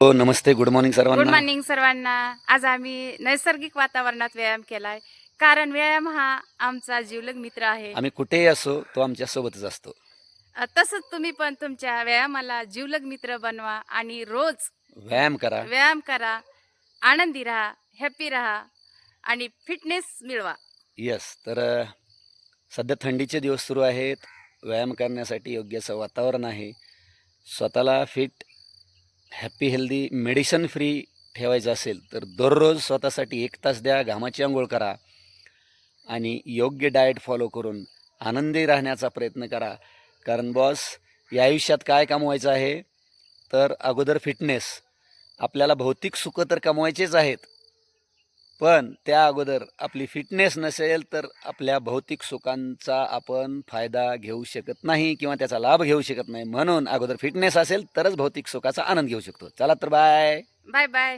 हो, नमस्ते. Good morning good सर्वांना. Morning सर्वांना. आज आम्ही नैसर्गिक वातावरणात व्यायाम केलाय. कारण व्यायाम हा आमचा जिवलग मित्र आहे. आम्ही कुठेही असो, तो आमच्या सोबतच असतो. तसंच तुम्ही पण तुमच्या व्यायामाला जिवलग मित्र बनवा आणि रोज व्यायाम करा. व्यायाम करा, आनंदी राहा, हॅपी राहा आणि फिटनेस मिळवा. येस. तर सध्या थंडीचे दिवस सुरू आहेत. व्यायाम करण्यासाठी योग्य असं वातावरण आहे. स्वतःला fit, happy, healthy, medicine free ठेवायचं असेल, तर दररोज स्वतःसाठी 1 तास द्या, घामाची अंघोळ करा आणि योग्य डाएट फॉलो करून आनंदी राहण्याचा प्रयत्न करा. कारण बॉस, या आयुष्यात काय कमवायचं आहे, तर अगोदर फिटनेस. आपल्याला भौतिक सुखं तर कमवायचेच आहेत. पण त्या अगोदर आपली फिटनेस नसेल, तर आपल्या भौतिक सुखांचा आपण फायदा घेऊ शकत नाही किंवा त्याचा लाभ घेऊ शकत नाही. म्हणून अगोदर फिटनेस असेल, तरच भौतिक सुखाचा आनंद घेऊ शकतो. चला तर बाय. Bye bye.